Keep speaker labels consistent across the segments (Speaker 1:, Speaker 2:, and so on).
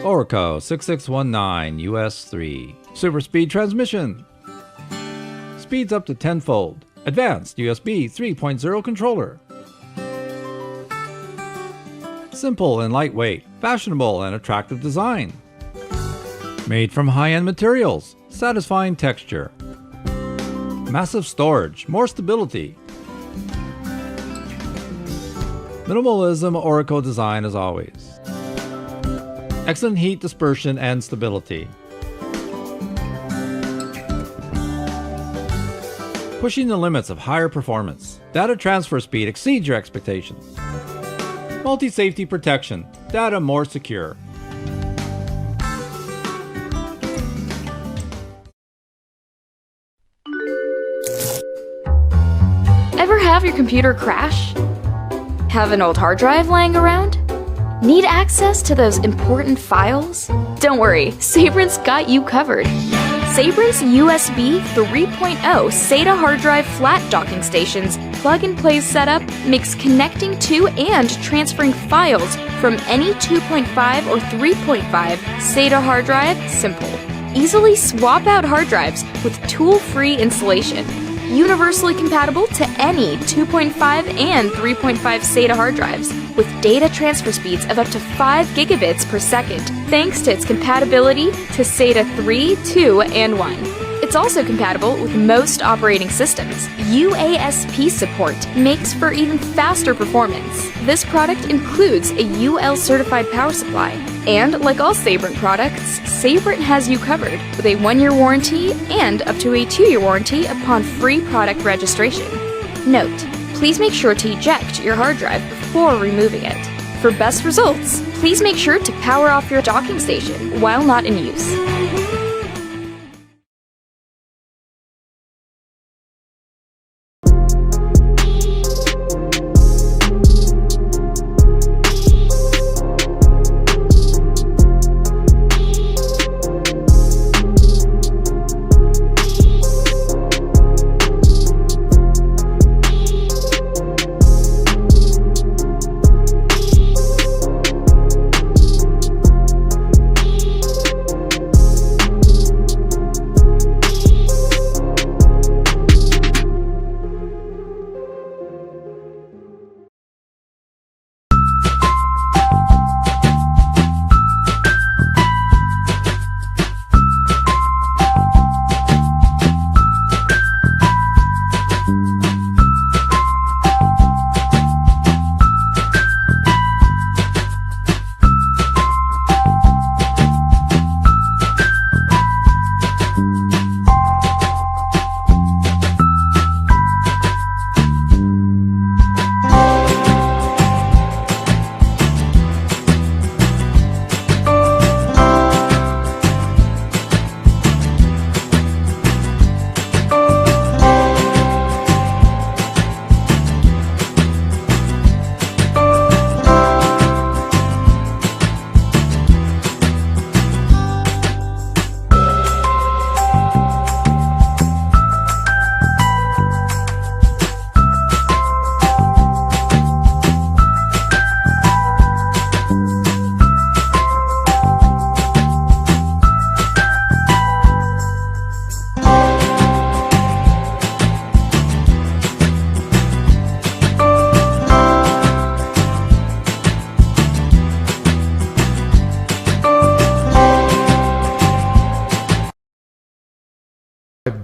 Speaker 1: ORICO 6619 US3. Super speed transmission. Speeds up to 10-fold. Advanced USB 3.0 controller. Simple and lightweight. Fashionable and attractive design. Made from high-end materials. Satisfying texture. Massive storage. More stability. Minimalism ORICO design as always. Excellent heat dispersion and stability. Pushing the limits of higher performance. Data transfer speed exceeds your expectations. Multi-safety protection. Data more secure.
Speaker 2: Ever have your computer crash? Have an old hard drive laying around? Need access to those important files? Don't worry, Sabrent's got you covered. Sabrent's USB 3.0 SATA hard drive flat docking station's plug-and-play setup makes connecting to and transferring files from any 2.5 or 3.5 SATA hard drive simple. Easily swap out hard drives with tool-free installation. Universally compatible to any 2.5 and 3.5 SATA hard drives, with data transfer speeds of up to 5 gigabits per second, thanks to its compatibility to SATA 3, 2, and 1. It's also compatible with most operating systems. UASP support makes for even faster performance. This product includes a UL certified power supply. And like all Sabrent products, Sabrent has you covered with a 1-year warranty and up to a 2-year warranty upon free product registration. Note, please make sure to eject your hard drive before removing it. For best results, please make sure to power off your docking station while not in use.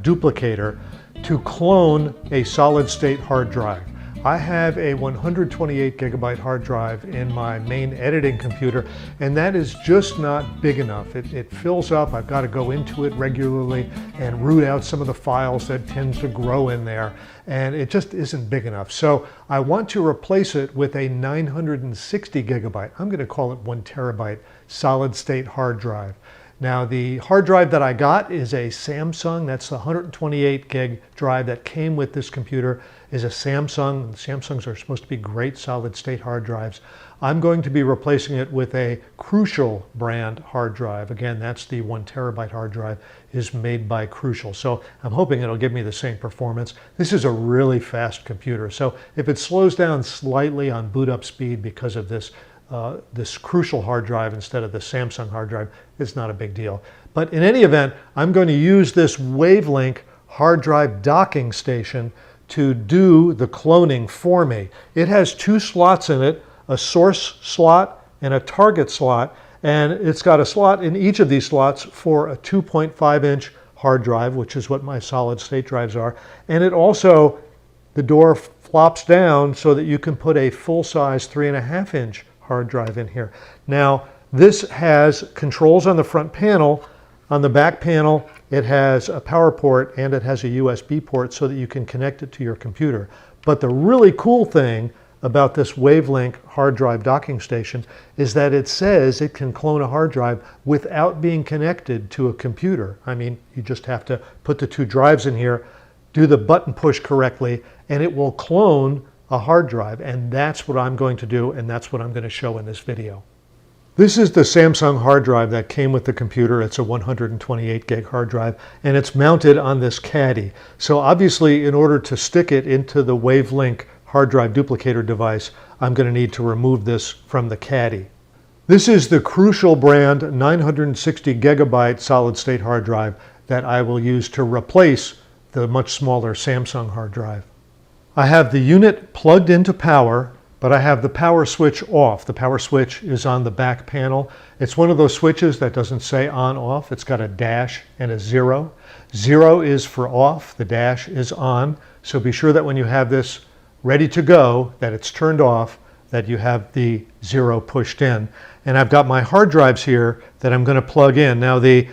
Speaker 3: Duplicator to clone a solid-state hard drive. I have a 128 gigabyte hard drive in my main editing computer, and that is just not big enough. It fills up. I've got to go into it regularly and root out some of the files that tend to grow in there, and it just isn't big enough. So I want to replace it with a 960 gigabyte, I'm going to call it 1 terabyte solid-state hard drive. Now the hard drive that I got is a Samsung. That's the 128 gig drive that came with this computer, is a Samsung. Samsungs are supposed to be great solid state hard drives. I'm going to be replacing it with a Crucial brand hard drive. Again, that's the 1 terabyte hard drive, is made by Crucial. So I'm hoping it'll give me the same performance. This is a really fast computer. So if it slows down slightly on boot up speed because of this this Crucial hard drive instead of the Samsung hard drive. It's not a big deal. But in any event, I'm going to use this WAVLINK hard drive docking station to do the cloning for me. It has two slots in it, a source slot and a target slot, and it's got a slot in each of these slots for a 2.5-inch hard drive, which is what my solid state drives are. And it also, the door flops down so that you can put a full-size 3.5-inch hard drive in here. Now, this has controls on the front panel. On the back panel, it has a power port and it has a USB port so that you can connect it to your computer. But the really cool thing about this WAVLINK hard drive docking station is that it says it can clone a hard drive without being connected to a computer. I mean, you just have to put the two drives in here, do the button push correctly, and it will clone a hard drive. And that's what I'm going to do, and that's what I'm going to show in this video. This is the Samsung hard drive that came with the computer. It's a 128 gig hard drive, and it's mounted on this caddy. So obviously, in order to stick it into the WAVLINK hard drive duplicator device, I'm going to need to remove this from the caddy. This is the Crucial brand 960 gigabyte solid state hard drive that I will use to replace the much smaller Samsung hard drive. I have the unit plugged into power, but I have the power switch off. The power switch is on the back panel. It's one of those switches that doesn't say on off. It's got a dash and a 0. 0 is for off, the dash is on. So be sure that when you have this ready to go, that it's turned off, that you have the 0 pushed in. And I've got my hard drives here that I'm going to plug in. Now the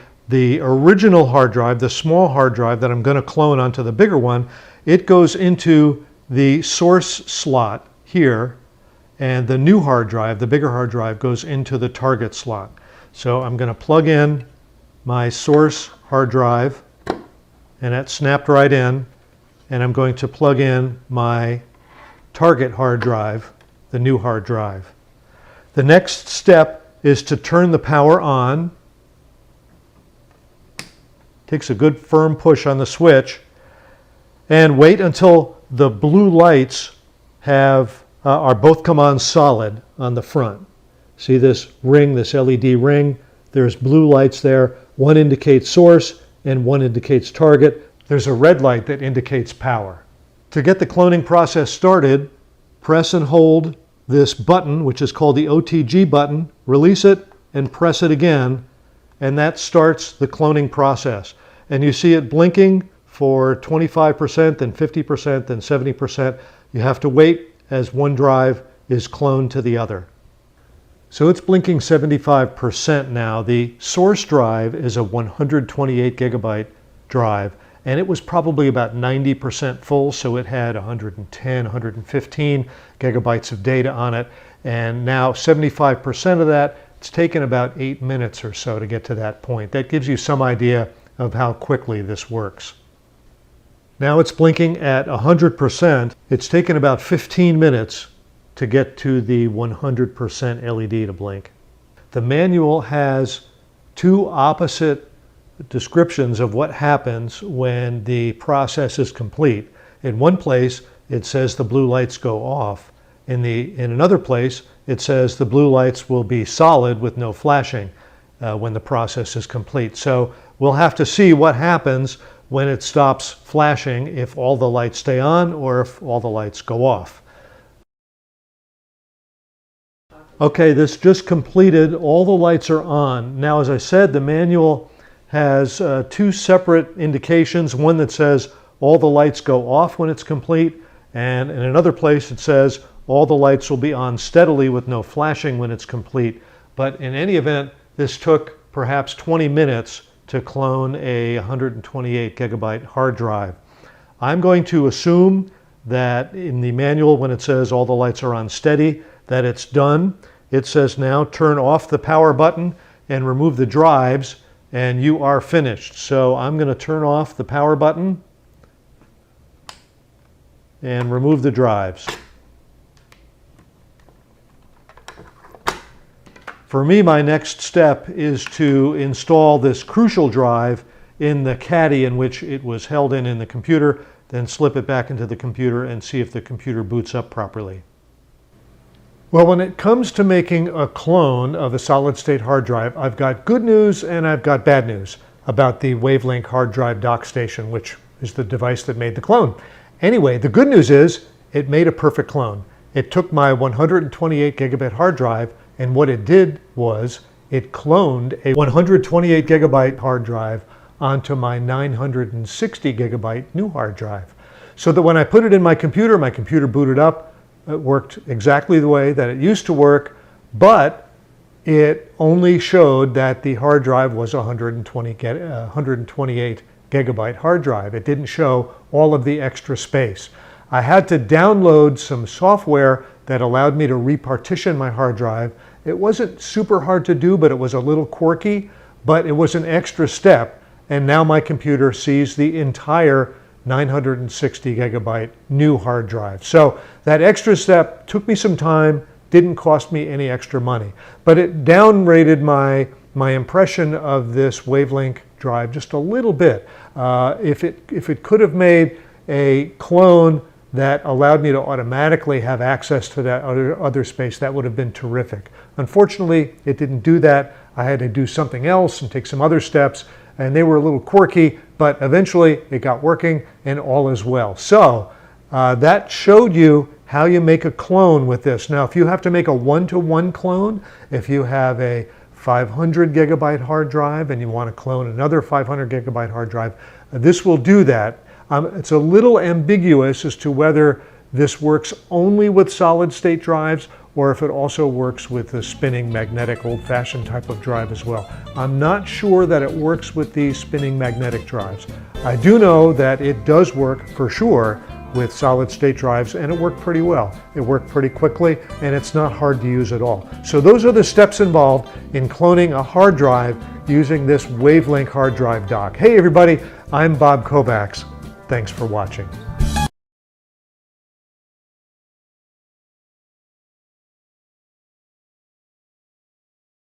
Speaker 3: original hard drive, the small hard drive that I'm going to clone onto the bigger one, it goes into the source slot here, and the new hard drive, the bigger hard drive, goes into the target slot. So I'm going to plug in my source hard drive, and that snapped right in, and I'm going to plug in my target hard drive, the new hard drive. The next step is to turn the power on. Takes a good firm push on the switch, and wait until the blue lights are both come on solid on the front. See this ring, this LED ring? There's blue lights there. One indicates source and one indicates target. There's a red light that indicates power. To get the cloning process started, press and hold this button, which is called the OTG button, release it and press it again, and that starts the cloning process. And you see it blinking for 25%, then 50%, then 70%. You have to wait as one drive is cloned to the other. So it's blinking 75% now. The source drive is a 128 gigabyte drive, and it was probably about 90% full, so it had 110, 115 gigabytes of data on it. And now 75% of that, it's taken about 8 minutes or so to get to that point. That gives you some idea of how quickly this works. Now it's blinking at 100%. It's taken about 15 minutes to get to the 100% LED to blink. The manual has two opposite descriptions of what happens when the process is complete. In one place, it says the blue lights go off. In another place, it says the blue lights will be solid with no flashing when the process is complete. So we'll have to see what happens when it stops flashing, if all the lights stay on or if all the lights go off. Okay, this just completed. All the lights are on. Now, as I said, the manual has two separate indications. One that says all the lights go off when it's complete, and in another place it says all the lights will be on steadily with no flashing when it's complete. But in any event, this took perhaps 20 minutes to clone a 128 gigabyte hard drive. I'm going to assume that in the manual, when it says all the lights are on steady, that it's done. It says now turn off the power button and remove the drives, and you are finished. So I'm going to turn off the power button and remove the drives. For me, my next step is to install this Crucial drive in the caddy in which it was held in the computer, then slip it back into the computer and see if the computer boots up properly. Well, when it comes to making a clone of a solid-state hard drive, I've got good news and I've got bad news about the WAVLINK hard drive dock station, which is the device that made the clone. Anyway, the good news is it made a perfect clone. It took my 128 gigabit hard drive, and what it did was it cloned a 128 gigabyte hard drive onto my 960 gigabyte new hard drive. So that when I put it in my computer booted up, it worked exactly the way that it used to work, but it only showed that the hard drive was 128 gigabyte hard drive. It didn't show all of the extra space. I had to download some software that allowed me to repartition my hard drive. It wasn't super hard to do, but it was a little quirky, but it was an extra step. And now my computer sees the entire 960 gigabyte new hard drive. So that extra step took me some time, didn't cost me any extra money, but it downrated my impression of this WAVLINK drive just a little bit. If it could have made a clone that allowed me to automatically have access to that other space, that would have been terrific. Unfortunately, it didn't do that. I had to do something else and take some other steps, and they were a little quirky, but eventually it got working and all is well. So that showed you how you make a clone with this. Now, if you have to make a one-to-one clone, if you have a 500 gigabyte hard drive and you want to clone another 500 gigabyte hard drive, this will do that. It's a little ambiguous as to whether this works only with solid state drives or if it also works with the spinning magnetic old-fashioned type of drive as well. I'm not sure that it works with these spinning magnetic drives. I do know that it does work for sure with solid state drives, and it worked pretty well. It worked pretty quickly, and it's not hard to use at all. So those are the steps involved in cloning a hard drive using this WAVLINK hard drive dock. Hey everybody, I'm Bob Kovacs. Thanks for watching.